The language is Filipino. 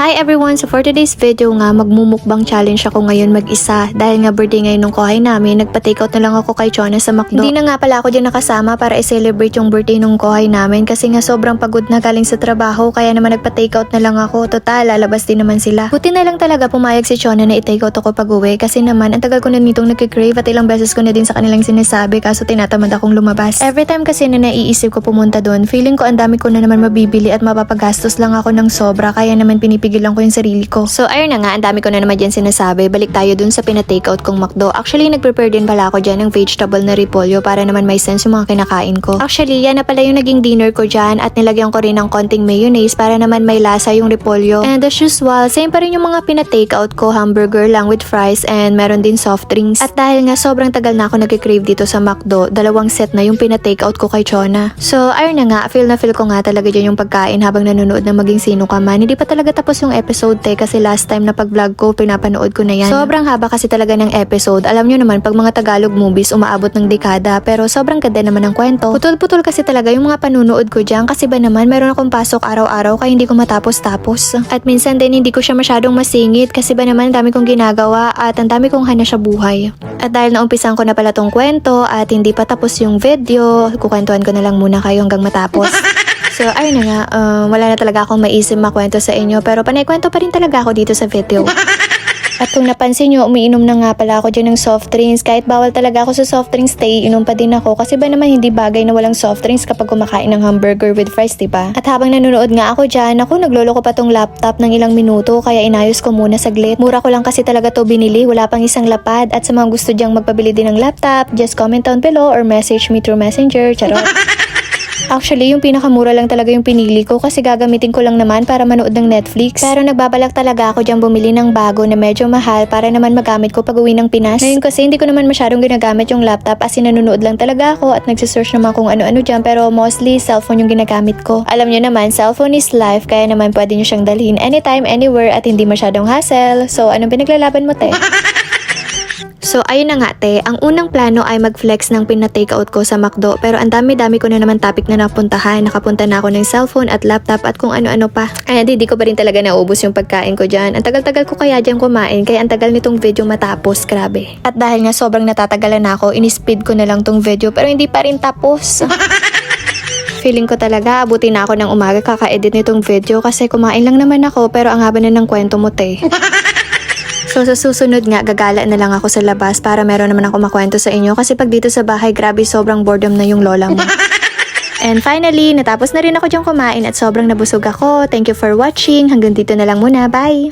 Hi everyone! So for today's video nga, magmumukbang challenge ako ngayon mag-isa. Dahil nga birthday ngayon ng kohay namin, nagpa-takeout na lang ako kay Chona sa McDo. Hindi na nga pala ako dyan nakasama para i-celebrate yung birthday ng kohay namin kasi nga sobrang pagod na galing sa trabaho, kaya naman nagpa-takeout na lang ako. Total, lalabas din naman sila. Buti na lang talaga pumayag si Chona na i-takeout ako pag-uwi kasi naman ang tagal ko na nitong nagkikrave at ilang beses ko na din sa kanilang sinasabi kaso tinatamad akong lumabas. Every time kasi na naiisip ko pumunta doon, feeling ko ang dami ko na naman mabibili at mapapagastos lang ako ng sobra, kaya naman pinipigilan ko yung sarili ko. So ayun na nga, ang dami ko na naman dyan sinasabi. Balik tayo dun sa pina-takeout kong McDo. Actually, nag-prepare din pala ako dyan ng vegetable na repolyo para naman may sense yung mga kinakain ko. Actually, yan na pala yung naging dinner ko dyan at nilagyan ko rin ng konting mayonnaise para naman may lasa yung repolyo. And as usual, same pa rin yung mga pina-takeout ko, hamburger lang with fries and meron din soft drinks. At dahil nga sobrang tagal na ako nag-crave dito sa McDo, 2 set na yung pina-takeout ko kay Chona. So ayun na nga, feel ko nga talaga dyan yung pagkain habang nanonood ng Maging Sino Ka Man. Hindi pa talaga tapos yung episode kasi last time na pag-vlog ko, pinapanood ko na yan. Sobrang haba kasi talaga ng episode. Alam nyo naman, pag mga Tagalog movies, umaabot ng dekada, pero sobrang ganda naman ng kwento. Putol-putol kasi talaga yung mga panunood ko dyan kasi ba naman, meron akong pasok araw-araw kaya hindi ko matapos-tapos. At minsan din, hindi ko siya masyadong masingit kasi ba naman, ang dami kong ginagawa at ang dami kong hana sa buhay. At dahil naumpisan ko na pala tong kwento at hindi pa tapos yung video, kukwentuhan ko na lang muna kayo hanggang matapos. So, ayun na nga, wala na talaga akong maisip makwento sa inyo pero panay-kwento pa rin talaga ako dito sa video. At kung napansin nyo, umiinom na nga pala ako dyan ng soft drinks. Kahit bawal talaga ako sa soft drinks, inom pa din ako. Kasi ba naman hindi bagay na walang soft drinks kapag kumakain ng hamburger with fries, diba? At habang nanonood nga ako dyan, naglolo ko pa tong laptop ng ilang minuto. Kaya inayos ko muna saglit. Mura ko lang kasi talaga to binili, wala pang isang lapad. At sa mga gusto dyang magpabili din ng laptop, just comment down below or message me through messenger. Charot. Actually, yung pinakamura lang talaga yung pinili ko kasi gagamitin ko lang naman para manood ng Netflix. Pero nagbabalak talaga ako dyan bumili ng bago na medyo mahal para naman magamit ko pag uwi ng Pinas. Ngayon kasi hindi ko naman masyadong ginagamit yung laptop as in nanonood lang talaga ako at nagsisearch naman kung ano-ano dyan, pero mostly cellphone yung ginagamit ko. Alam nyo naman, cellphone is life kaya naman pwede nyo siyang dalhin anytime, anywhere at hindi masyadong hassle. So anong pinaglalaban mo, te? So ayun na nga te, ang unang plano ay mag-flex ng pina-takeout ko sa McDo pero ang dami-dami ko na naman topic na napuntahan. Nakapunta na ako ng cellphone at laptop at kung ano-ano pa. Ay hindi ko pa rin talaga naubos yung pagkain ko dyan. Ang tagal-tagal ko kaya dyan kumain kaya ang tagal nitong video matapos, grabe. At dahil nga sobrang natatagalan na ako, in-speed ko na lang tong video pero hindi pa rin tapos. Feeling ko talaga, abutin na ako ng umaga kaka-edit nitong video kasi kumain lang naman ako pero ang haba na ng kwento mo te. So sa susunod nga, gagala na lang ako sa labas para meron naman ako makwento sa inyo kasi pag dito sa bahay, grabe sobrang boredom na yung lola mo. And finally, natapos na rin ako diyang kumain at sobrang nabusog ako. Thank you for watching. Hanggang dito na lang muna. Bye!